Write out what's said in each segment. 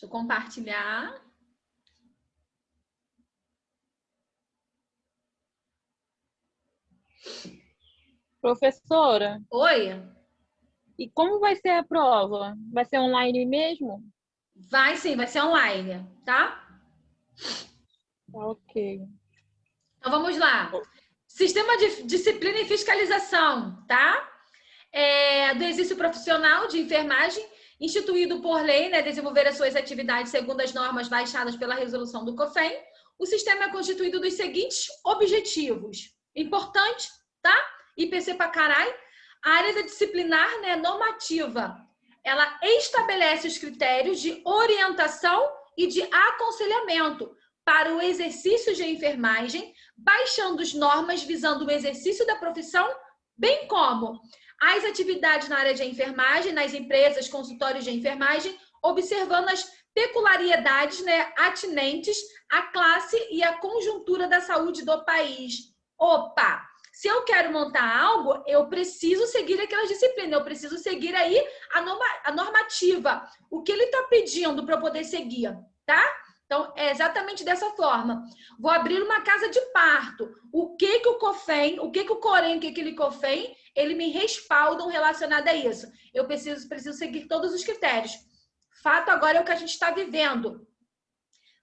Deixa eu compartilhar. Professora, Oi? e como vai ser a prova? Vai ser online mesmo? Vai sim, vai ser online, tá? Tá, ok. Então vamos lá. Sistema de disciplina e fiscalização, tá? Do exercício profissional de enfermagem, instituído por lei, né, desenvolver as suas atividades segundo as normas baixadas pela resolução do COFEM. O sistema é constituído dos seguintes objetivos. Importante, tá? IPC pra caralho. A área da disciplinar, né, normativa, ela estabelece os critérios de orientação e de aconselhamento para o exercício de enfermagem, baixando as normas visando o exercício da profissão, bem como as atividades na área de enfermagem, nas empresas, consultórios de enfermagem, observando as peculiaridades, né, atinentes à classe e à conjuntura da saúde do país. Opa! Se eu quero montar algo, eu preciso seguir aquelas disciplinas, eu preciso seguir aí a normativa. O que ele está pedindo para eu poder seguir, tá? Então, é exatamente dessa forma. Vou abrir uma casa de parto. O que o COFEM, o que o COREM, o que aquele COFEM, ele me respaldam relacionado a isso. Eu preciso seguir todos os critérios. Fato agora é o que a gente está vivendo.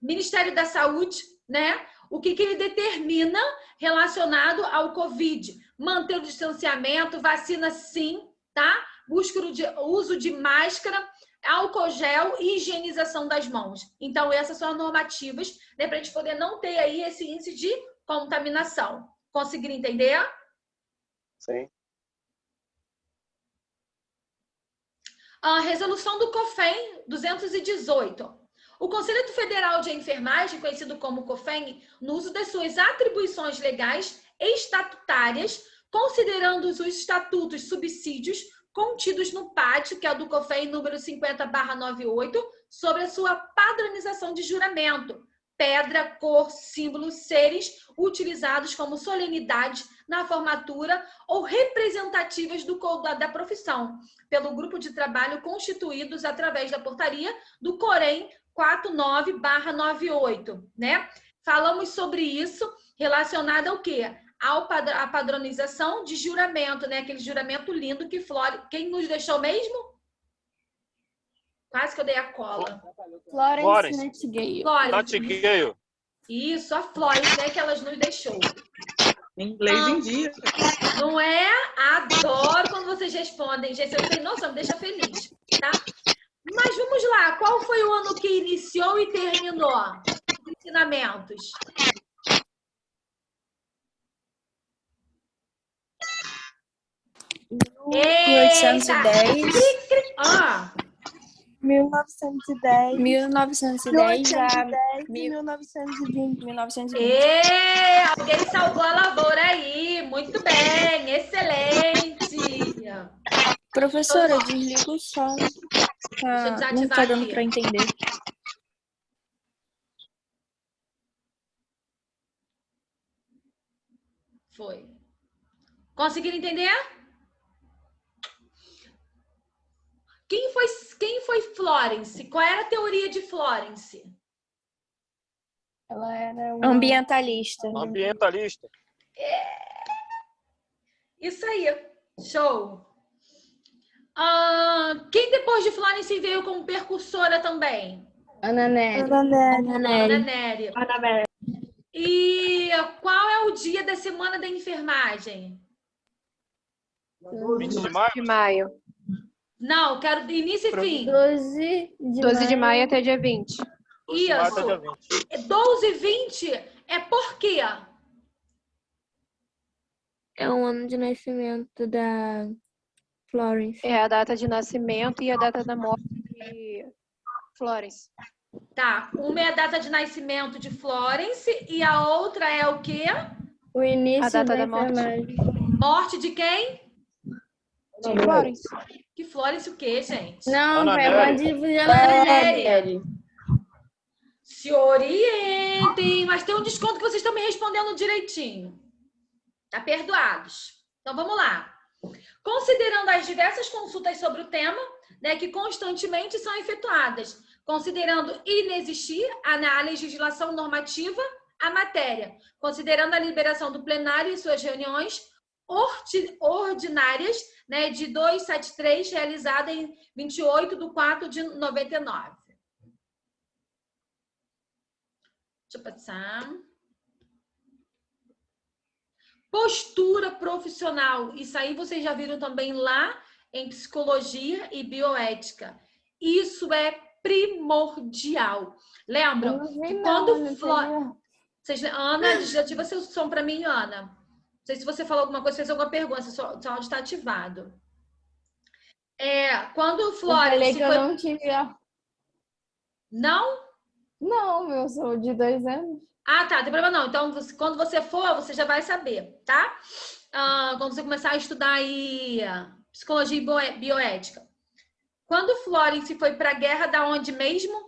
Ministério da Saúde, né? O que ele determina relacionado ao Covid? Manter o distanciamento, vacina sim, tá? Uso de máscara, álcool gel e higienização das mãos. Então, essas são as normativas, né, para a gente poder não ter aí esse índice de contaminação. Conseguiram entender? Sim. A resolução do COFEM 218. O Conselho Federal de Enfermagem, conhecido como COFEN, no uso das suas atribuições legais e estatutárias, considerando os estatutos subsídios contidos no PAD, que é o do COFEN número 50/98, sobre a sua padronização de juramento, pedra, cor, símbolo, seres utilizados como solenidade na formatura ou representativas da profissão, pelo grupo de trabalho constituídos através da portaria do COREM 49/98, né? Falamos sobre isso relacionado ao quê? À padronização de juramento, né? Aquele juramento lindo que Flore... Quem nos deixou mesmo? Quase que eu dei a cola. Florence Nightingale. Nightingale. Isso, a Florence, né? Que elas nos deixou. Inglês em dia. Não é? Adoro quando vocês respondem. Gente, vocês têm noção, me deixa feliz, tá? Mas vamos lá, qual foi o ano que iniciou e terminou os ensinamentos? Eita! 1910. 1910 a 1920. 1920. Alguém salvou a lavoura aí. Muito bem, excelente. Professora, desliga o som. Não tá dando para entender. Foi. Conseguiram entender? Quem foi Florence? Qual era a teoria de Florence? Ela era Ambientalista. Ambientalista. Isso aí. Show. Quem depois de Florence veio como percursora também? Ana Nery. Ana Nery. E qual é o dia da semana da enfermagem? 20 de maio? De maio. Não, quero início e fim. 12 de maio até dia 20. Isso. 12 e 20 é por quê? É um ano de nascimento da Florence. É a data de nascimento e a data da morte de Florence. Tá, uma é a data de nascimento de Florence e a outra é o quê? O início A data da morte. Morte de quem? De Florence. Que Florence o quê, gente? Não, Ana foi a Nery. mandíbula de Ana Ana Nery. Nery. Se orientem, mas tem um desconto que vocês estão me respondendo direitinho. Tá perdoados. Então vamos lá. Considerando as diversas consultas sobre o tema, né, que constantemente são efetuadas, considerando inexistir na legislação normativa a matéria, considerando a liberação do plenário e suas reuniões ordinárias, né, de 273, realizada em 28/4/99. Deixa eu passar. Postura profissional. Isso aí vocês já viram também lá em psicologia e bioética. Isso é primordial. Lembram que quando Ana, desativa seu som para mim, Ana. Não sei se você falou alguma coisa, fez alguma pergunta, seu áudio está ativado. Quando o Flora... Eu falei que eu não tive... Não? Não, eu sou de 2 anos. Ah, tá, não tem problema não. Então, quando você for, você já vai saber, tá? Quando você começar a estudar aí psicologia e bioética. Quando Florence foi para a guerra, da onde mesmo?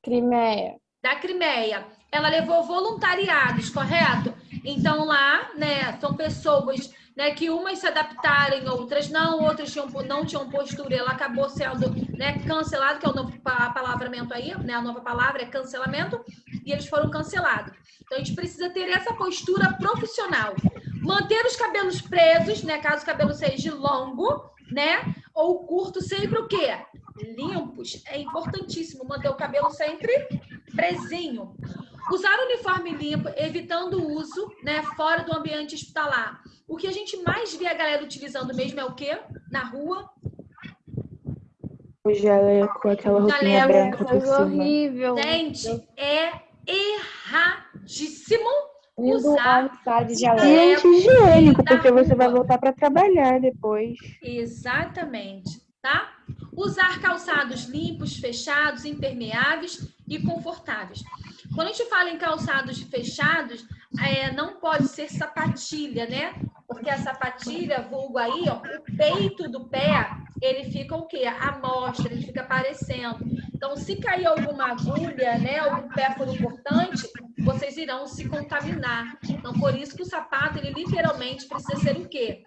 Crimeia. Da Crimeia. Ela levou voluntariados, correto? Então lá, né, são pessoas, né, que umas se adaptaram, outras não, outras não tinham postura. Ela acabou sendo, né, cancelada, que é o novo palavramento aí, né, a nova palavra é cancelamento, e eles foram cancelados. Então a gente precisa ter essa postura profissional. Manter os cabelos presos, né, caso o cabelo seja longo, né, ou curto, sempre o quê? Limpos. É importantíssimo manter o cabelo sempre presinho. Usar uniforme limpo, evitando o uso, né, fora do ambiente hospitalar. O que a gente mais vê a galera utilizando mesmo é o quê? Na rua? O jaleco, aquela roupinha branca por cima. Horrível. Gente, é erradíssimo usar de e jaleco. anti-higiênico, porque você vai voltar para trabalhar depois. Exatamente, tá? Usar calçados limpos, fechados, impermeáveis e confortáveis. Quando a gente fala em calçados fechados, não pode ser sapatilha, né? Porque a sapatilha, vulgo aí, ó, o peito do pé, ele fica o quê? À mostra, ele fica aparecendo. Então, se cair alguma agulha, né, algum pérfuro cortante, vocês irão se contaminar. Então, por isso que o sapato, ele literalmente precisa ser o quê?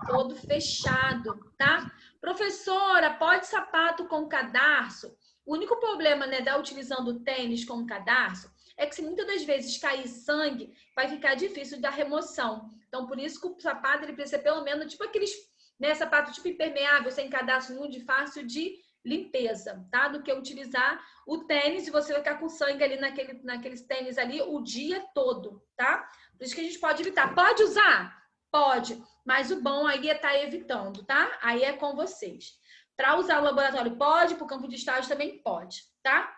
Todo fechado, tá? Professora, pode sapato com cadarço? O único problema, né, da utilizando o tênis com cadarço é que se muitas das vezes cair sangue, vai ficar difícil da remoção. Então, por isso que o sapato ele precisa ser pelo menos tipo aqueles, né, sapato tipo impermeável, sem cadarço, muito fácil de limpeza, tá? Do que utilizar o tênis e você vai ficar com sangue ali naqueles tênis ali o dia todo, tá? Por isso que a gente pode evitar. Pode usar? Pode, mas o bom aí é estar evitando, tá? Aí é com vocês. Para usar o laboratório pode, para o campo de estágio também pode, tá?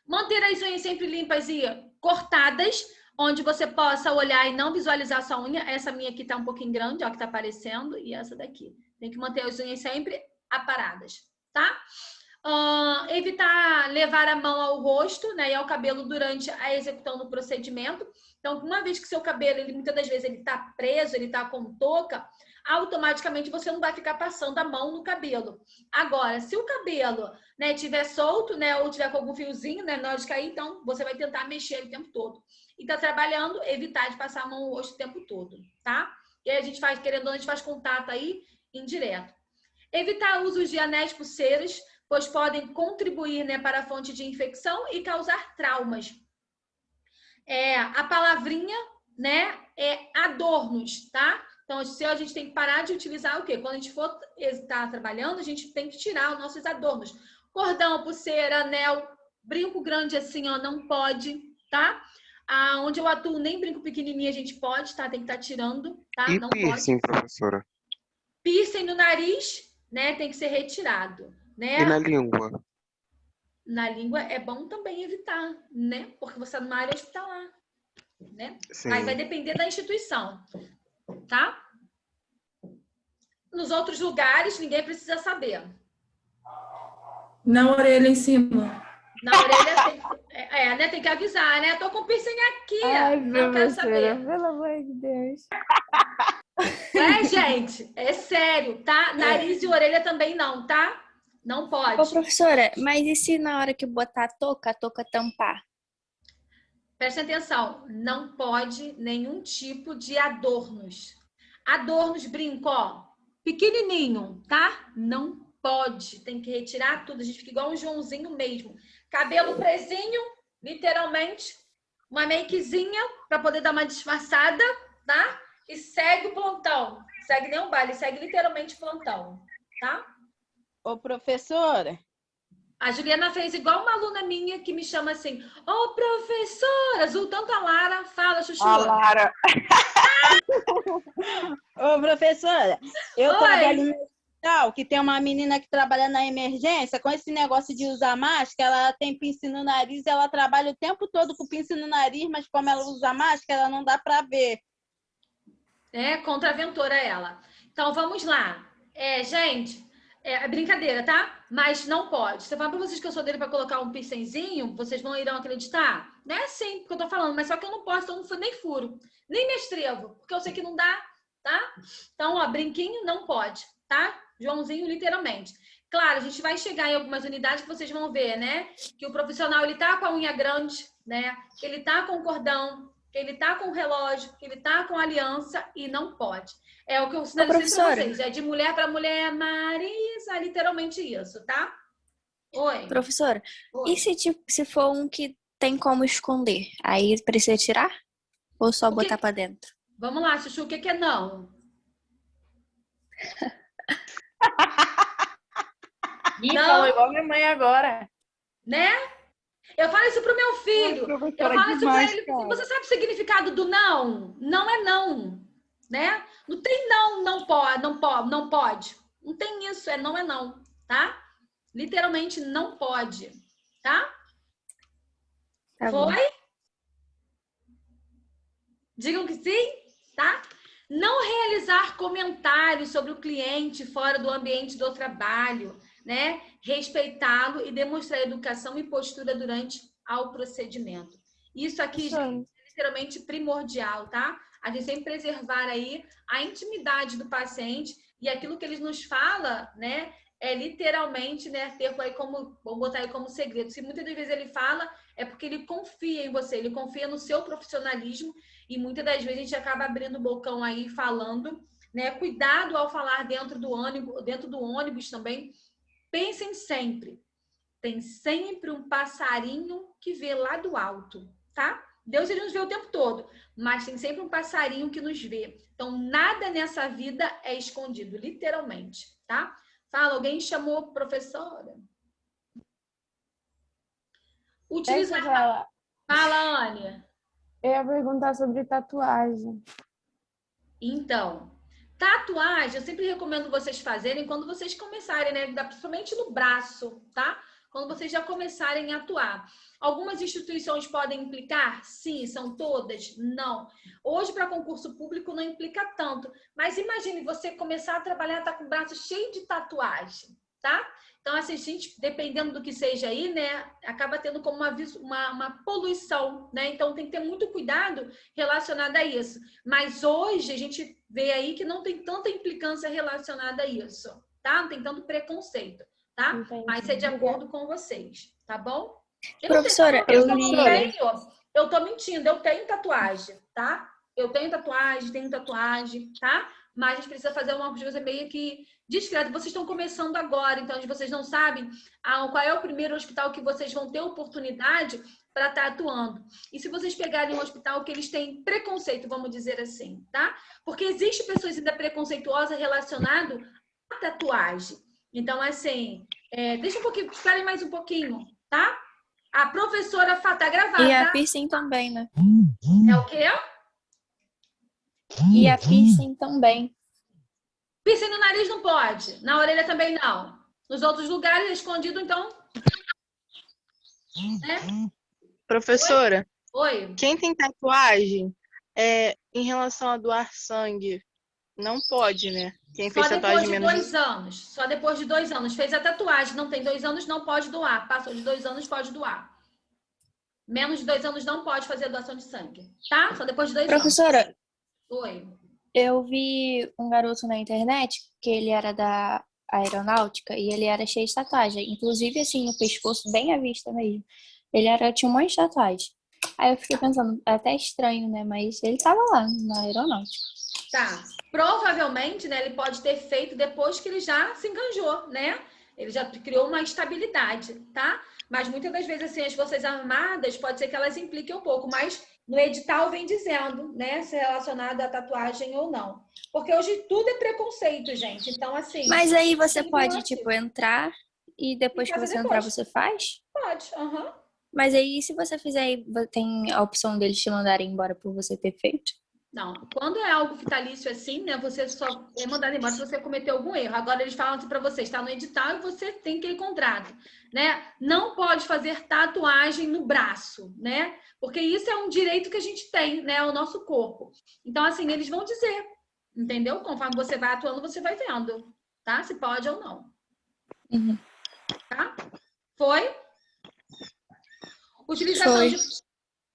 Manter as unhas sempre limpas e cortadas, onde você possa olhar e não visualizar a sua unha. Essa minha aqui tá um pouquinho grande, ó, que tá aparecendo, e essa daqui. Tem que manter as unhas sempre aparadas, tá? Evitar levar a mão ao rosto, né, e ao cabelo durante a execução do procedimento. Então, uma vez que seu cabelo, ele, muitas das vezes, ele tá preso, ele tá com touca, automaticamente você não vai ficar passando a mão no cabelo. Agora, se o cabelo, né, tiver solto, né, ou tiver com algum fiozinho, né, na hora de cair, então você vai tentar mexer ele o tempo todo. E tá trabalhando, evitar de passar a mão no rosto o tempo todo, tá? E aí a gente faz, querendo ou não, a gente faz contato aí indireto. Evitar uso de anéis, pulseiras, pois podem contribuir, né, para a fonte de infecção e causar traumas. A palavrinha, né, é adornos, tá? Então, a gente tem que parar de utilizar o quê? Quando a gente for estar trabalhando, a gente tem que tirar os nossos adornos. Cordão, pulseira, anel, brinco grande assim, ó, não pode, tá? Onde eu atuo, nem brinco pequenininho a gente pode, tá? Tem que estar tirando, tá? E não piercing, pode. professora? Piercing no nariz, né? Tem que ser retirado, né? E na língua? Na língua é bom também evitar, né? Porque você está numa área hospitalar, né? Sim. Aí vai depender da instituição, tá? Nos outros lugares, ninguém precisa saber. Na orelha em cima. Na orelha né? Tem que avisar, né? Tô com piercing aqui. Ai, não quero saber. Pelo amor de Deus. Gente, é sério, tá? Nariz e orelha também não, tá? Não pode. Ô, professora, mas e se na hora que botar a touca tampar? Presta atenção, não pode nenhum tipo de adornos. Adornos, brinco, ó, pequenininho, tá? Não pode. Tem que retirar tudo. A gente fica igual um Joãozinho mesmo. Cabelo presinho, literalmente. Uma makezinha para poder dar uma disfarçada, tá? E segue o plantão. Segue nem um baile, segue literalmente o plantão, tá? Ô, professora. A Juliana fez igual uma aluna minha que me chama assim, ô, professora, azul, tanto a Lara, fala, Chuchu. A Lara. Ô, professora, eu Oi. trabalho no hospital, que tem uma menina que trabalha na emergência, com esse negócio de usar máscara, ela tem pince no nariz, ela trabalha o tempo todo com pince no nariz, mas como ela usa máscara, ela não dá pra ver. É, contraventora ela. Então, vamos lá. Gente, é brincadeira, tá? Mas não pode. Se eu falar pra vocês que eu sou dele pra colocar um piercingzinho, vocês não irão acreditar? Não é assim que eu tô falando, mas só que eu não posso, então não nem furo, nem me estrevo, porque eu sei que não dá, tá? Então, ó, brinquinho não pode, tá? Joãozinho, literalmente. Claro, a gente vai chegar em algumas unidades que vocês vão ver, né? Que o profissional, ele tá com a unha grande, né? Que ele tá com o cordão, que ele tá com o relógio, que ele tá com a aliança e não pode. É o que eu sinalizei pra vocês. É de mulher para mulher, Marisa, literalmente isso, tá? Oi. Professora, Oi. e se for um que tem como esconder? Aí precisa tirar? Ou só botar pra dentro? Vamos lá, Chuchu, o que é não? Ih, Não. falou igual minha mãe agora. Né? Eu falo isso pro meu filho. Eu falo isso pra ele. Você sabe o significado do não? Não é não, né? Não tem não, não pode, não pode, não pode. Não tem isso, não é não, tá? Literalmente não pode, tá? Tá bom. Foi? Digam que sim, tá? Não realizar comentários sobre o cliente fora do ambiente do trabalho, né? Respeitá-lo e demonstrar educação e postura durante o procedimento. Isso aqui, gente, é literalmente primordial, tá? A gente sempre preservar aí a intimidade do paciente e aquilo que ele nos fala, né? É literalmente, né? Ter aí como, vamos botar aí como segredo. Se muitas das vezes ele fala, é porque ele confia em você, ele confia no seu profissionalismo e muitas das vezes a gente acaba abrindo o bocão aí falando, né? Cuidado ao falar dentro do ônibus também. Pensem sempre, tem sempre um passarinho que vê lá do alto, tá? Deus ele nos vê o tempo todo, mas tem sempre um passarinho que nos vê. Então, nada nessa vida é escondido, literalmente, tá? Fala, alguém chamou professora? Utilizar... Fala, Ania. Eu ia perguntar sobre tatuagem. Então, tatuagem, eu sempre recomendo vocês fazerem quando vocês começarem, né? Principalmente no braço, tá? Quando vocês já começarem a atuar. Algumas instituições podem implicar? Sim. São todas? Não. Hoje, para concurso público, não implica tanto. Mas imagine você começar a trabalhar, tá com o braço cheio de tatuagem, tá? Então, assim, gente, dependendo do que seja aí, né, acaba tendo como uma poluição, né? Então, tem que ter muito cuidado relacionado a isso. Mas hoje, a gente vê aí que não tem tanta implicância relacionada a isso, tá? Não tem tanto preconceito, tá? Entendi. Mas é de acordo com vocês, tá bom? Professora, eu tô mentindo, eu tenho tatuagem, tá? Eu tenho tatuagem, tá? Mas a gente precisa fazer uma coisa meio que discreta. Vocês estão começando agora, então vocês não sabem qual é o primeiro hospital que vocês vão ter oportunidade para estar atuando. E se vocês pegarem um hospital que eles têm preconceito, vamos dizer assim, tá? Porque existe pessoas ainda preconceituosas relacionado à tatuagem. Então, assim, deixa um pouquinho, esperem mais um pouquinho, tá? A professora tá gravada. E a piercing também, né? É o quê? E a piercing também. Piercing no nariz não pode. Na orelha também não. Nos outros lugares é escondido, então... Né? Professora, Oi. quem tem tatuagem, em relação a doar sangue, não pode, né? Quem fez Só tatuagem depois de menos... 2 anos. Só depois de 2 anos. Fez a tatuagem, não tem 2 anos, não pode doar. Passou de 2 anos, pode doar. Menos de 2 anos não pode fazer doação de sangue. Tá? Só depois de 2 anos. Professora, Oi. eu vi um garoto na internet que ele era da aeronáutica e ele era cheio de tatuagem. Inclusive, assim, no pescoço, bem à vista mesmo. Tinha um monte de tatuagem. Aí eu fiquei pensando, é até estranho, né? Mas ele tava lá na aeronáutica. Tá. Provavelmente, né, ele pode ter feito depois que ele já se enganjou, né? Ele já criou uma estabilidade, tá? Mas muitas das vezes, assim, as Forças Armadas, pode ser que elas impliquem um pouco, mas no edital vem dizendo, né, se é relacionado à tatuagem ou não. Porque hoje tudo é preconceito, gente. Então, assim... Mas aí você tem pode, relativo. tipo, entrar e depois E que fazer você entrar, depois. você faz? Pode, aham. Mas aí, se você fizer, tem a opção deles te mandarem embora por você ter feito? Não, quando é algo vitalício assim, né, você só é mandado embora se você cometeu algum erro. Agora eles falam assim para você, está no edital e você tem aquele contrato, né? Não pode fazer tatuagem no braço, né? Porque isso é um direito que a gente tem, né, ao nosso corpo. Então, assim, eles vão dizer, entendeu? Conforme você vai atuando, você vai vendo, tá? Se pode ou não. Uhum. Tá? Foi?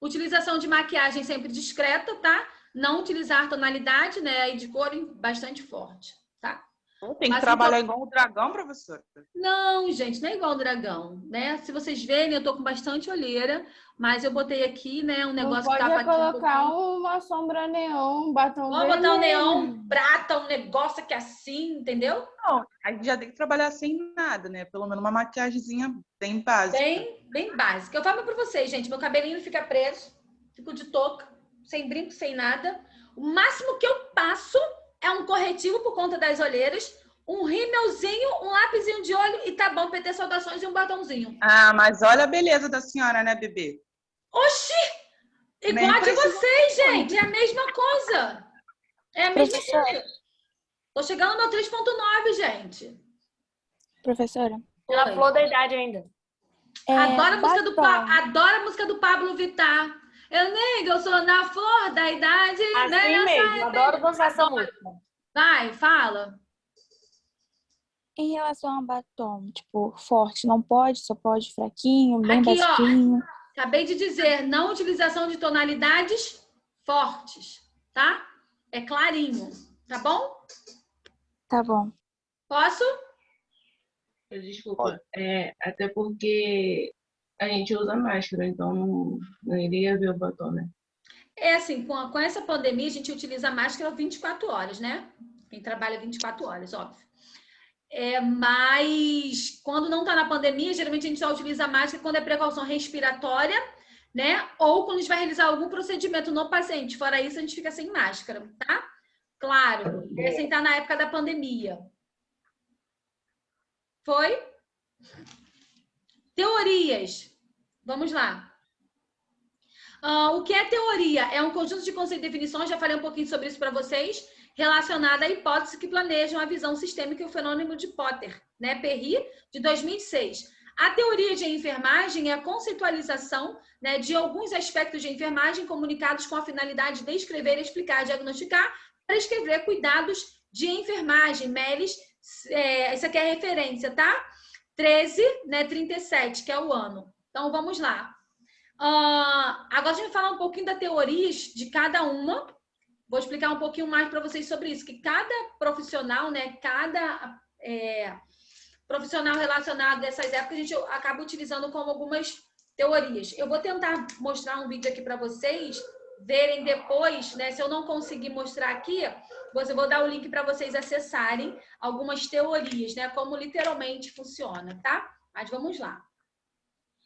Utilização de maquiagem sempre discreta, tá? Não utilizar tonalidade, né? E de cor bastante forte, tá? Tem que Mas trabalhar igual o dragão, professora? Não, gente, não é igual o dragão, né? Se vocês verem, eu tô com bastante olheira, mas eu botei aqui, né, um negócio que Não tava pode aqui um colocar pouquinho. uma sombra neon, um batom Vamos vermelho. botar o neon, prata, um negócio aqui assim, entendeu? Não, a gente já tem que trabalhar sem nada, né? Pelo menos uma maquiagemzinha bem básica. Bem básica. Eu falo pra vocês, gente, meu cabelinho fica preso, fico de touca, sem brinco, sem nada. O máximo que eu passo é um corretivo por conta das olheiras, um rímelzinho, um lapisinho de olho e tá bom, PT Saudações e um batomzinho. Ah, mas olha a beleza da senhora, né, bebê? Oxi! Igual Nem a de precisa vocês, gente. É a mesma coisa. É a mesma coisa. Tô chegando no 3.9, gente. Professora? Ela falou da idade ainda. Adoro a música do Pablo Vittar. Eu sou na flor da idade. Assim né? mesmo, adoro dançar essa música. Vai, fala. Em relação a batom, tipo, forte, não pode? Só pode fraquinho, bem Aqui, ó. basiquinho? Acabei de dizer, não utilização de tonalidades fortes, tá? É clarinho, tá bom? Tá bom. Posso? Desculpa, até porque a gente usa máscara, então não iria ver o batom, né? É assim, com essa pandemia, a gente utiliza máscara 24 horas, né? Quem trabalha 24 horas, óbvio. Mas quando não tá na pandemia, geralmente a gente só utiliza máscara quando é precaução respiratória, né? Ou quando a gente vai realizar algum procedimento no paciente. Fora isso, a gente fica sem máscara, tá? Claro, sem estar na época da pandemia. Foi? Teorias. Vamos lá. O que é teoria? É um conjunto de conceitos e definições, já falei um pouquinho sobre isso para vocês, relacionada a hipóteses que planejam a visão sistêmica e o fenômeno de Potter, né? Perry, de 2006. A teoria de enfermagem é a conceitualização, né, de alguns aspectos de enfermagem comunicados com a finalidade de descrever, explicar, diagnosticar, prescrever cuidados de enfermagem. Melis, isso aqui é a referência, tá? 13, né, 37, que é o ano. Então, vamos lá. Agora a gente vai falar um pouquinho das teorias de cada uma. Vou explicar um pouquinho mais para vocês sobre isso, que cada profissional, né, cada profissional relacionado dessas épocas, a gente acaba utilizando como algumas teorias. Eu vou tentar mostrar um vídeo aqui para vocês verem depois, né? Se eu não conseguir mostrar aqui, eu vou dar o link para vocês acessarem algumas teorias, né? Como literalmente funciona, tá? Mas vamos lá.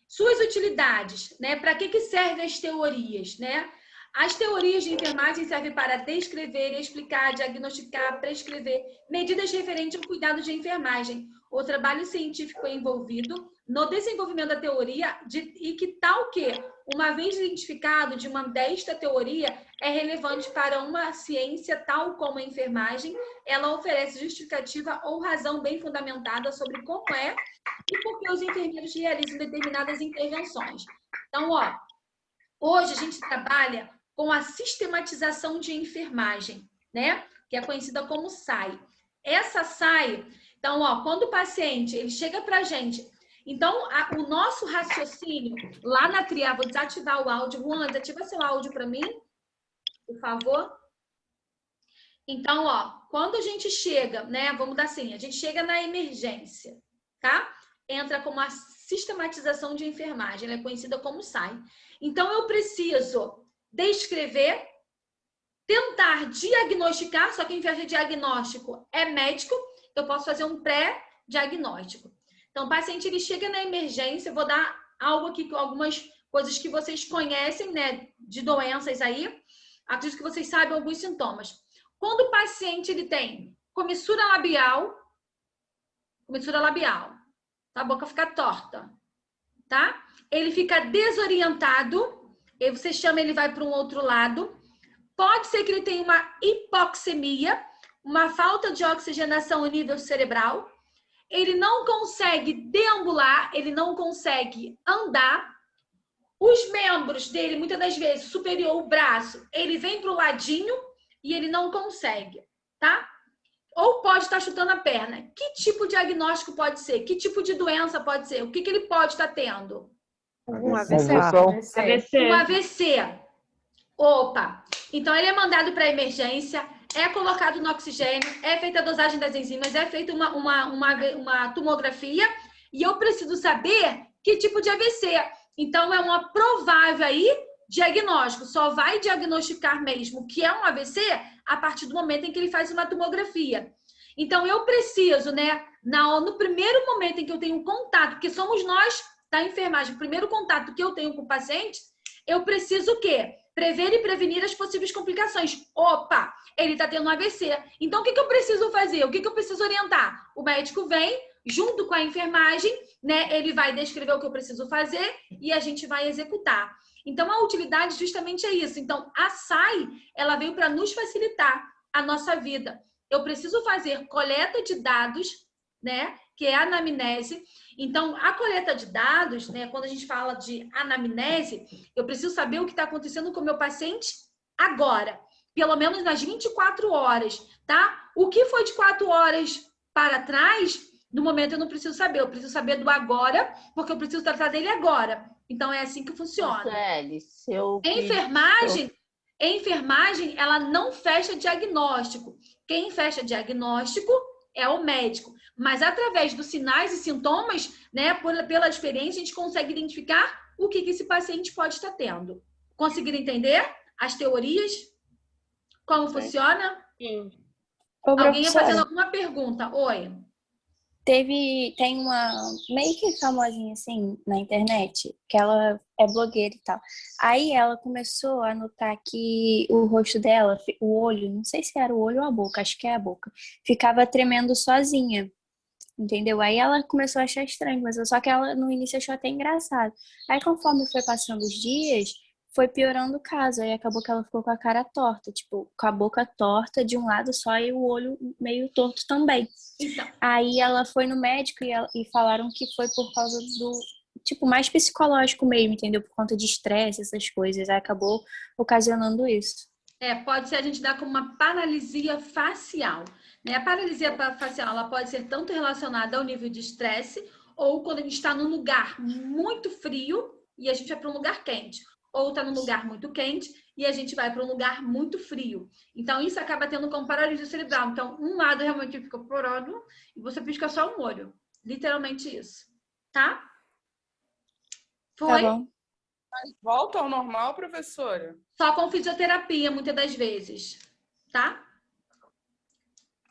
Suas utilidades, né? Para que servem as teorias, né? As teorias de enfermagem servem para descrever, explicar, diagnosticar, prescrever medidas referentes ao cuidado de enfermagem. O trabalho científico é envolvido no desenvolvimento da teoria e que tal que, uma vez identificado de uma desta teoria, é relevante para uma ciência tal como a enfermagem, ela oferece justificativa ou razão bem fundamentada sobre como é e por que os enfermeiros realizam determinadas intervenções. Então, hoje a gente trabalha com a sistematização de enfermagem, né? Que é conhecida como SAI. Essa SAI, então, quando o paciente ele chega para a gente, então o nosso raciocínio lá na triagem, vou desativar o áudio. Juan, desativa seu áudio para mim, por favor. Então, quando a gente chega, né? Vamos dar assim, a gente chega na emergência, tá? Entra como a sistematização de enfermagem, ela é conhecida como SAI. Então, eu preciso descrever, tentar diagnosticar, só quem faz diagnóstico é médico, eu posso fazer um pré-diagnóstico. Então, o paciente ele chega na emergência, eu vou dar algo aqui, algumas coisas que vocês conhecem, né, de doenças aí, acredito que vocês sabem alguns sintomas. Quando o paciente ele tem comissura labial, a boca fica torta, tá? Ele fica desorientado, aí você chama, ele vai para um outro lado. Pode ser que ele tenha uma hipoxemia, uma falta de oxigenação a nível cerebral. Ele não consegue deambular, ele não consegue andar. Os membros dele, muitas das vezes, superior, o braço, ele vem para o ladinho e ele não consegue, tá? Ou pode estar chutando a perna. Que tipo de diagnóstico pode ser? Que tipo de doença pode ser? O que ele pode estar tendo? Um AVC. Um AVC. Opa! Então, ele é mandado para a emergência, é colocado no oxigênio, é feita a dosagem das enzimas, é feita uma tomografia e eu preciso saber que tipo de AVC. Então, é uma provável aí diagnóstico. Só vai diagnosticar mesmo que é um AVC a partir do momento em que ele faz uma tomografia. Então, eu preciso, né, no primeiro momento em que eu tenho contato, porque somos nós da enfermagem, o primeiro contato que eu tenho com o paciente, eu preciso o quê? Prever e prevenir as possíveis complicações. Opa, ele está tendo um AVC. Então, o que eu preciso fazer? O que eu preciso orientar? O médico vem, junto com a enfermagem, né? Ele vai descrever o que eu preciso fazer e a gente vai executar. Então, a utilidade justamente é isso. Então, a SAI, ela veio para nos facilitar a nossa vida. Eu preciso fazer coleta de dados, né? Que é a anamnese. Então, a coleta de dados, né? Quando a gente fala de anamnese, eu preciso saber o que está acontecendo com o meu paciente agora. Pelo menos nas 24 horas, tá? O que foi de 4 horas para trás, no momento eu não preciso saber. Eu preciso saber do agora, porque eu preciso tratar dele agora. Então, é assim que funciona. Enfermagem, ela não fecha diagnóstico. Quem fecha diagnóstico é o médico. Mas através dos sinais e sintomas, né, pela experiência, a gente consegue identificar o que esse paciente pode estar tendo. Conseguiram entender as teorias? Como funciona? Sim. Alguém ia fazendo alguma pergunta? Oi. Tem uma meio que famosinha assim na internet, que ela é blogueira e tal. Aí ela começou a notar que o rosto dela, o olho, não sei se era o olho ou a boca, acho que é a boca, ficava tremendo sozinha. Entendeu? Aí ela começou a achar estranho, mas só que ela no início achou até engraçado. Aí conforme foi passando os dias, foi piorando o caso. Aí acabou que ela ficou com a cara torta, tipo, com a boca torta de um lado só e o olho meio torto também. Então. Aí ela foi no médico e falaram que foi por causa do, tipo, mais psicológico mesmo, entendeu? Por conta de estresse, essas coisas. Aí acabou ocasionando isso. Pode ser a gente dar como uma paralisia facial. Né? A paralisia facial ela pode ser tanto relacionada ao nível de estresse ou quando a gente está num lugar muito frio e a gente vai para um lugar quente. Ou está num lugar muito quente e a gente vai para um lugar muito frio. Então, isso acaba tendo como paralisia cerebral. Então, um lado realmente fica porado e você pisca só um olho. Literalmente isso. Tá? Foi? Tá bom. Volta ao normal, professora? Só com fisioterapia, muitas das vezes. Tá?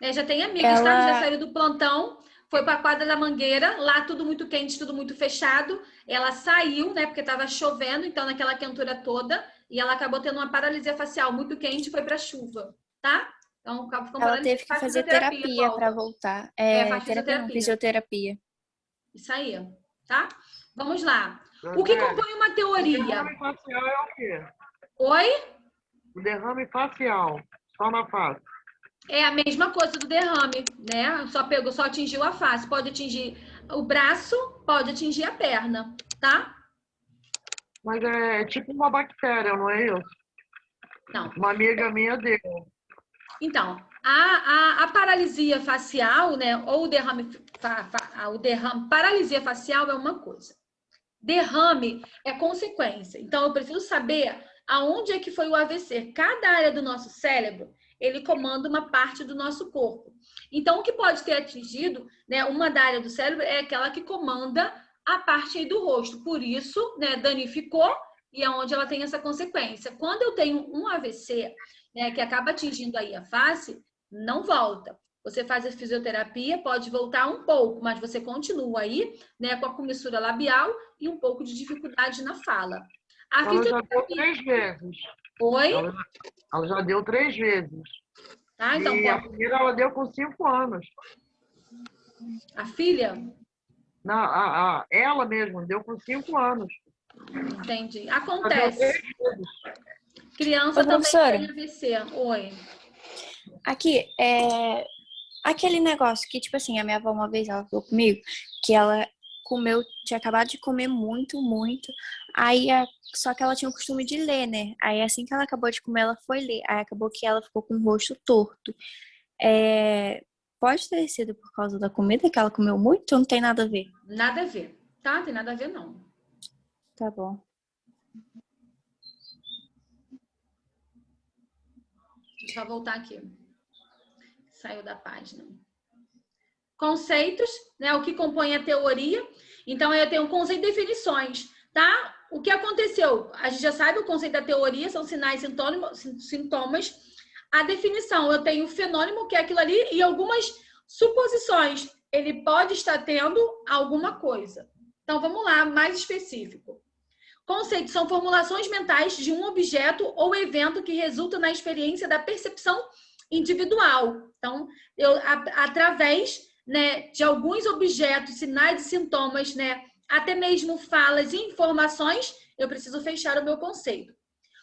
Já tem amigas, tá? Já saiu do plantão, foi para a quadra da Mangueira, lá tudo muito quente, tudo muito fechado. Ela saiu, né? Porque estava chovendo, então naquela quentura toda, e ela acabou tendo uma paralisia facial muito quente e foi para chuva, tá? Então, ela teve que fazer terapia para voltar. Terapia não, fisioterapia. Isso aí, tá? Vamos lá. O que compõe uma teoria? O derrame facial é o quê? Oi? O derrame facial, só na face. É a mesma coisa do derrame, né? Só atingiu a face. Pode atingir o braço, pode atingir a perna, tá? Mas é tipo uma bactéria, não é isso? Não. Uma amiga minha deu. Então, a paralisia facial, né? Ou o derrame, paralisia facial é uma coisa. Derrame é consequência. Então, eu preciso saber aonde é que foi o AVC. Cada área do nosso cérebro, ele comanda uma parte do nosso corpo. Então, o que pode ter atingido, né, uma da área do cérebro é aquela que comanda a parte aí do rosto. Por isso, né, danificou e é onde ela tem essa consequência. Quando eu tenho um AVC, né, que acaba atingindo aí a face, não volta. Você faz a fisioterapia, pode voltar um pouco, mas você continua aí, né, com a comissura labial e um pouco de dificuldade na fala. A Ela já deu fisioterapia... 3 vezes. Oi? Ela já deu 3 vezes. Tá, então, E a primeira ela deu com 5 anos. A filha? Não, ela mesma deu com 5 anos. Entendi. Ela deu Acontece. 3 vezes. Criança Ô, também professora. tem AVC. Oi. Aqui, aquele negócio que, tipo assim, a minha avó uma vez, ela falou comigo, que ela comeu, tinha acabado de comer muito, muito, aí, só que ela tinha o costume de ler, né? Aí, assim que ela acabou de comer, ela foi ler. Aí, acabou que ela ficou com o rosto torto. Pode ter sido por causa da comida que ela comeu muito ou não tem nada a ver? Nada a ver, tá? Tem nada a ver, não. Tá bom. Deixa eu só voltar aqui. Saiu da página. Conceitos, né? O que compõe a teoria. Então, eu tenho conceito e definições, tá? O que aconteceu? A gente já sabe o conceito da teoria, são sinais, sintomas. A definição, eu tenho o fenômeno, que é aquilo ali, e algumas suposições. Ele pode estar tendo alguma coisa. Então, vamos lá, mais específico. Conceitos são formulações mentais de um objeto ou evento que resulta na experiência da percepção individual. Então, através, né, de alguns objetos, sinais e sintomas, né, até mesmo falas e informações, eu preciso fechar o meu conceito.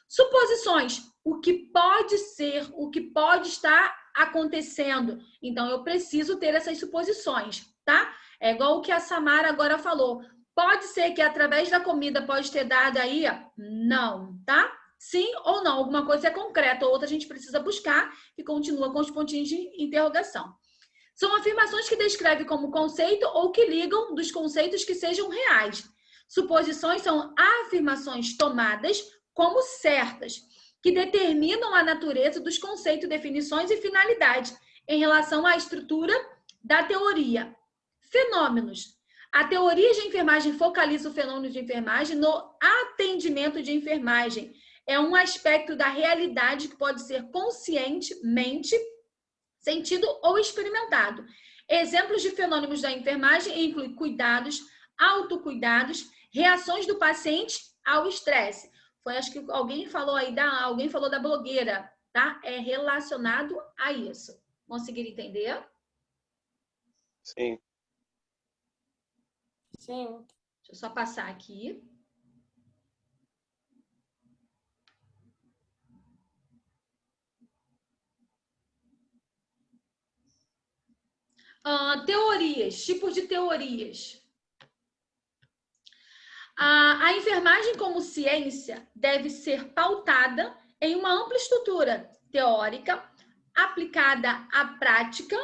Suposições, o que pode ser, o que pode estar acontecendo. Então, eu preciso ter essas suposições, tá? É igual o que a Samara agora falou. Pode ser que através da comida pode ter dado aí? Não, tá? Sim ou não. Alguma coisa é concreta, outra a gente precisa buscar e continua com os pontinhos de interrogação. São afirmações que descrevem como conceito ou que ligam dos conceitos que sejam reais. Suposições são afirmações tomadas como certas, que determinam a natureza dos conceitos, definições e finalidade em relação à estrutura da teoria. Fenômenos. A teoria de enfermagem focaliza o fenômeno de enfermagem no atendimento de enfermagem. É um aspecto da realidade que pode ser conscientemente sentido ou experimentado. Exemplos de fenômenos da enfermagem incluem cuidados, autocuidados, reações do paciente ao estresse. Foi, acho que alguém falou aí, alguém falou da blogueira, tá? É relacionado a isso. Conseguiram entender? Sim. Sim. Deixa eu só passar aqui. Teorias, tipos de teorias. A enfermagem como ciência deve ser pautada em uma ampla estrutura teórica, aplicada à prática,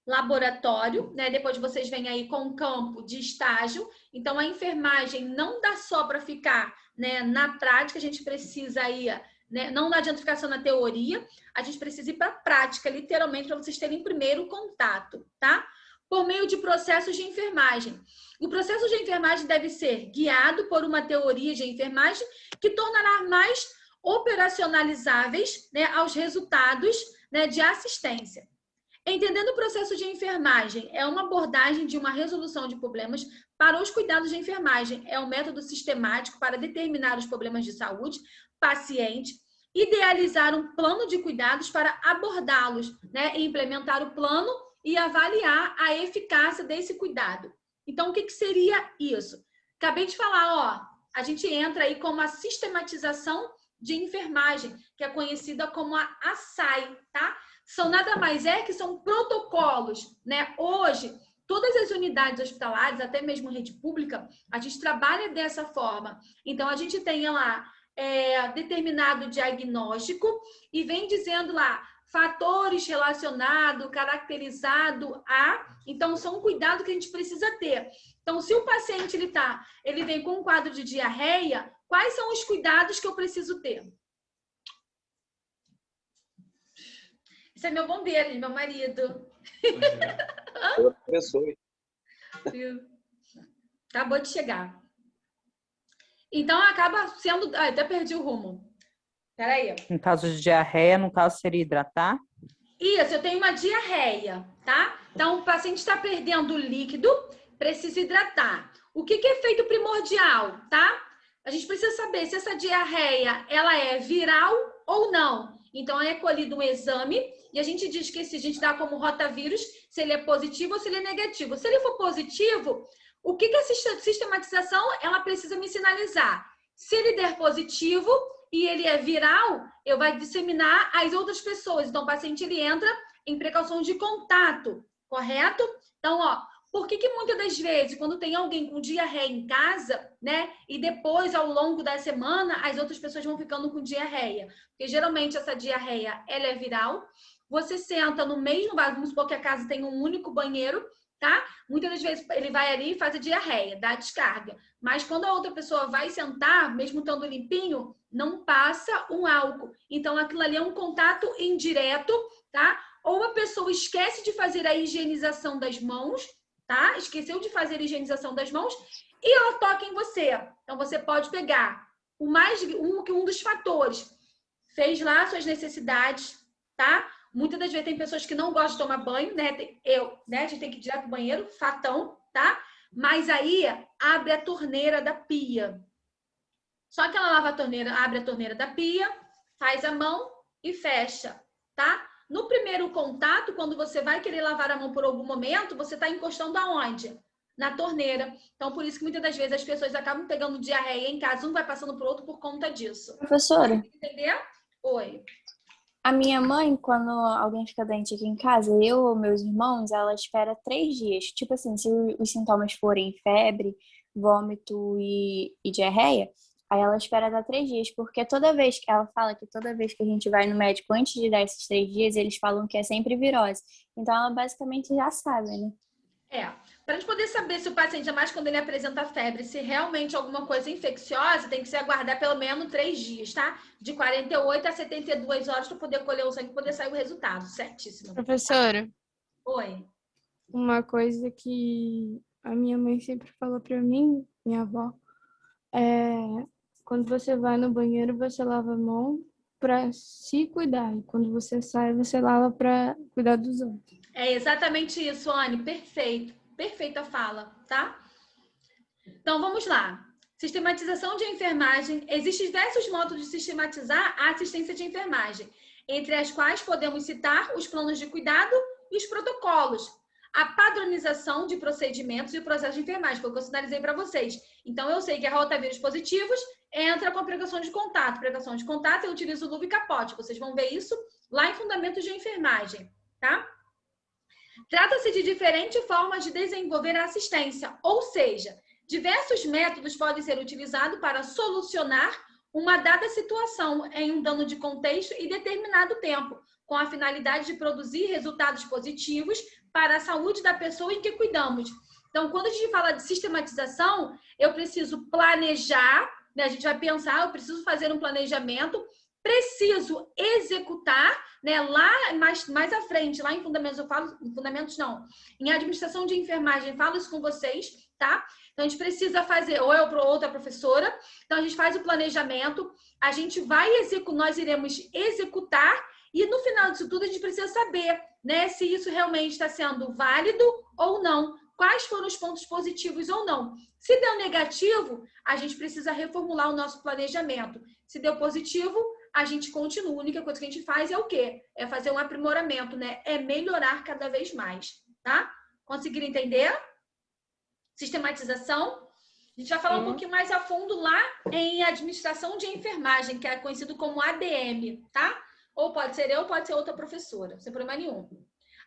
laboratório, né? Depois vocês vêm aí com o campo de estágio. Então, a enfermagem não dá só para ficar, né, na prática, a gente precisa aí, né, não adianta ficar só na teoria, a gente precisa ir para a prática, literalmente, para vocês terem primeiro contato, tá? Por meio de processos de enfermagem. O processo de enfermagem deve ser guiado por uma teoria de enfermagem que tornará mais operacionalizáveis, né, aos resultados, né, de assistência. Entendendo o processo de enfermagem é uma abordagem de uma resolução de problemas para os cuidados de enfermagem. É um método sistemático para determinar os problemas de saúde, paciente, idealizar um plano de cuidados para abordá-los, né, e implementar o plano e avaliar a eficácia desse cuidado. Então, o que seria isso? Acabei de falar, ó, a gente entra aí com uma sistematização de enfermagem, que é conhecida como a ASAI, tá? São nada mais que são protocolos, né? Hoje, todas as unidades hospitalares, até mesmo rede pública, a gente trabalha dessa forma. Então, a gente tem lá determinado diagnóstico e vem dizendo lá fatores relacionados, caracterizado a... Então, são um cuidado que a gente precisa ter. Então, se o paciente ele vem com um quadro de diarreia, quais são os cuidados que eu preciso ter? Esse é meu bombeiro, meu marido. Eu abençoe. Acabou de chegar. Então, acaba sendo... até perdi o rumo. Peraí. No caso de diarreia, no caso seria hidratar? Isso, eu tenho uma diarreia, tá? Então, o paciente está perdendo líquido, precisa hidratar. O que é efeito primordial, tá? A gente precisa saber se essa diarreia, ela é viral ou não. Então, é colhido um exame e a gente diz que se a gente dá como rotavírus, se ele é positivo ou se ele é negativo. Se ele for positivo, o que a sistematização, ela precisa me sinalizar? Se ele der positivo e ele é viral, eu vou disseminar às outras pessoas. Então, o paciente, ele entra em precaução de contato, correto? Então, ó, por que muitas das vezes, quando tem alguém com diarreia em casa, né, e depois, ao longo da semana, as outras pessoas vão ficando com diarreia? Porque, geralmente, essa diarreia, ela é viral. Você senta no mesmo vaso, vamos supor que a casa tem um único banheiro, tá? Muitas das vezes ele vai ali e faz a diarreia, dá a descarga. Mas quando a outra pessoa vai sentar, mesmo estando limpinho, não passa um álcool. Então, aquilo ali é um contato indireto, tá? Ou a pessoa esquece de fazer a higienização das mãos, tá? Esqueceu de fazer a higienização das mãos e ela toca em você. Então, você pode pegar um dos fatores. Fez lá suas necessidades, tá? Muitas das vezes tem pessoas que não gostam de tomar banho, né? A gente tem que ir direto pro banheiro, fatão, tá? Mas aí, abre a torneira da pia. Só que ela lava a torneira, abre a torneira da pia, faz a mão e fecha, tá? No primeiro contato, quando você vai querer lavar a mão por algum momento, você está encostando aonde? Na torneira. Então, por isso que muitas das vezes as pessoas acabam pegando diarreia em casa, um vai passando pro outro por conta disso. Professora? Entendeu? Oi. A minha mãe, quando alguém fica doente aqui em casa, eu ou meus irmãos, ela espera 3 dias. Tipo assim, se os sintomas forem febre, vômito e diarreia, aí ela espera dar 3 dias, porque toda vez que ela fala que toda vez que a gente vai no médico antes de dar esses 3 dias, eles falam que é sempre virose. Então ela basicamente já sabe, né? Para a gente poder saber se o paciente, mais quando ele apresenta febre, se realmente alguma coisa infecciosa, tem que se aguardar pelo menos 3 dias, tá? De 48 a 72 horas para poder colher o sangue e poder sair o resultado, certíssimo. Professora, Oi. uma coisa que a minha mãe sempre falou pra mim, minha avó, é quando você vai no banheiro, você lava a mão pra se cuidar. E quando você sai, você lava pra cuidar dos outros. É exatamente isso, Anne. Perfeito. Perfeita fala, tá? Então, vamos lá. Sistematização de enfermagem. Existem diversos modos de sistematizar a assistência de enfermagem, entre as quais podemos citar os planos de cuidado e os protocolos. A padronização de procedimentos e o processo de enfermagem, foi o que eu sinalizei para vocês. Então, eu sei que a rotavírus positivos entra com a prevenção de contato. Prevenção de contato, eu utilizo luva e capote. Vocês vão ver isso lá em Fundamentos de Enfermagem, tá? Trata-se de diferentes formas de desenvolver a assistência, ou seja, diversos métodos podem ser utilizados para solucionar uma dada situação em um dano de contexto e determinado tempo, com a finalidade de produzir resultados positivos para a saúde da pessoa em que cuidamos. Então, quando a gente fala de sistematização, eu preciso planejar, né? A gente vai pensar, eu preciso fazer um planejamento, preciso executar, né? Lá mais à frente, lá em fundamentos, eu falo, em fundamentos não, em administração de enfermagem, eu falo isso com vocês, tá? Então, a gente precisa fazer, ou eu ou outra professora, então a gente faz o planejamento, a gente vai nós iremos executar, e no final disso tudo a gente precisa saber, né, se isso realmente está sendo válido ou não, quais foram os pontos positivos ou não. Se deu negativo, a gente precisa reformular o nosso planejamento. Se deu positivo, a gente continua. A única coisa que a gente faz é o quê? É fazer um aprimoramento, né? É melhorar cada vez mais, tá? Conseguiram entender? Sistematização. A gente vai falar um pouquinho mais a fundo lá em administração de enfermagem, que é conhecido como ADM, tá? Ou pode ser eu, pode ser outra professora, sem problema nenhum.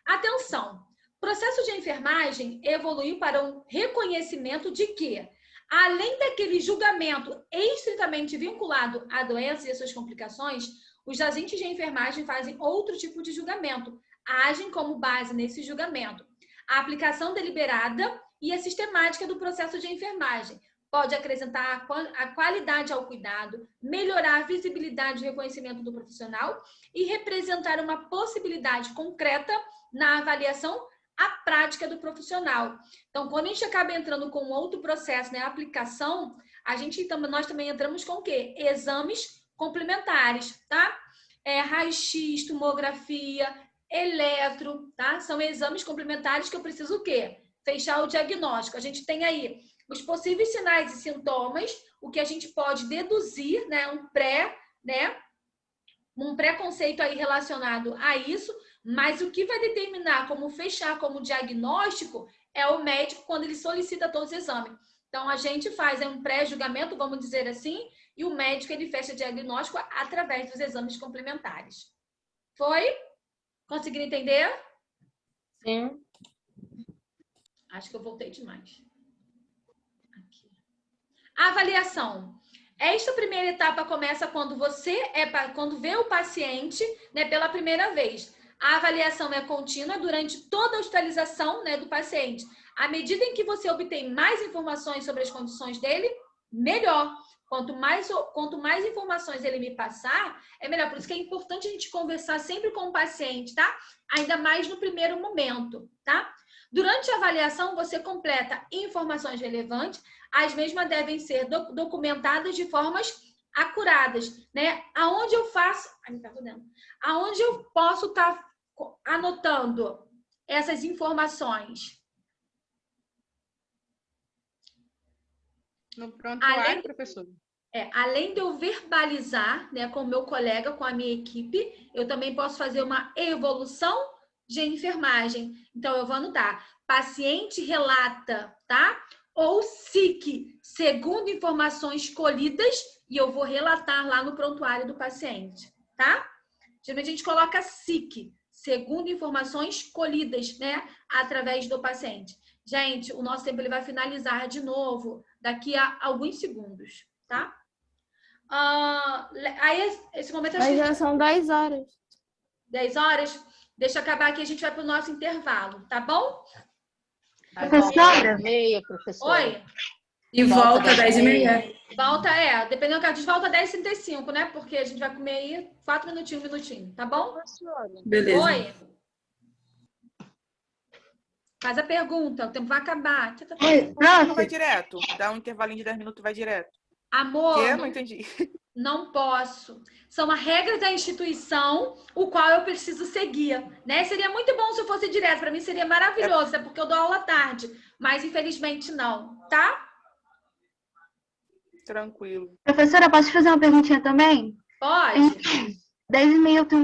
Atenção! O processo de enfermagem evoluiu para um reconhecimento de que, além daquele julgamento estritamente vinculado à doença e às suas complicações, os agentes de enfermagem fazem outro tipo de julgamento, agem como base nesse julgamento. A aplicação deliberada e a sistemática do processo de enfermagem pode acrescentar a qualidade ao cuidado, melhorar a visibilidade e reconhecimento do profissional e representar uma possibilidade concreta na avaliação a prática do profissional. Então, quando a gente acaba entrando com outro processo, né, a aplicação, nós também entramos com o quê? Exames complementares, tá? Raio-x, tomografia, eletro, tá? São exames complementares que eu preciso o quê? Fechar o diagnóstico. A gente tem aí os possíveis sinais e sintomas, o que a gente pode deduzir, né? Um preconceito aí relacionado a isso, mas o que vai determinar como fechar como diagnóstico é o médico quando ele solicita todos os exames. Então, a gente faz um pré-julgamento, vamos dizer assim, e o médico ele fecha diagnóstico através dos exames complementares. Foi? Conseguiram entender? Sim. Acho que eu voltei demais. Aqui. Avaliação. Esta primeira etapa começa quando quando vê o paciente, né, pela primeira vez. A avaliação é contínua durante toda a hospitalização, né, do paciente. À medida em que você obtém mais informações sobre as condições dele, melhor. Quanto mais informações ele me passar, é melhor. Por isso que é importante a gente conversar sempre com o paciente, tá? Ainda mais no primeiro momento, tá? Durante a avaliação, você completa informações relevantes. As mesmas devem ser documentadas de formas acuradas, né? Aonde eu faço... Ai, me perdendo. Aonde eu posso estar anotando essas informações? No prontuário, professor. Além de eu verbalizar, né, com o meu colega, com a minha equipe, eu também posso fazer uma evolução de enfermagem. Então, eu vou anotar. Paciente relata, tá? Ou SIC, segundo informações colhidas, e eu vou relatar lá no prontuário do paciente, tá? Geralmente a gente coloca SIC, segundo informações colhidas, né, através do paciente. Gente, o nosso tempo ele vai finalizar de novo daqui a alguns segundos, tá? Aí, esse momento... Mas já são 10 horas. 10 horas? Deixa eu acabar aqui, a gente vai para o nosso intervalo, tá bom? Professora? Meia, professora. Oi? E volta 10h30. Volta, dependendo do caso, volta 10h35, né? Porque a gente vai comer aí 4 minutinhos, 1 minutinho, tá bom? Beleza. Oi? Faz a pergunta, o tempo vai acabar. Não vai direto. Dá um intervalinho de 10 minutos e vai direto. Amor, Que? Não entendi. Não posso. São as regras da instituição, o qual eu preciso seguir, né? Seria muito bom se eu fosse direto. Para mim seria maravilhoso, porque eu dou aula à tarde. Mas infelizmente não, tá? Tranquilo. Professora, posso te fazer uma perguntinha também? Pode. 10h30 eu tenho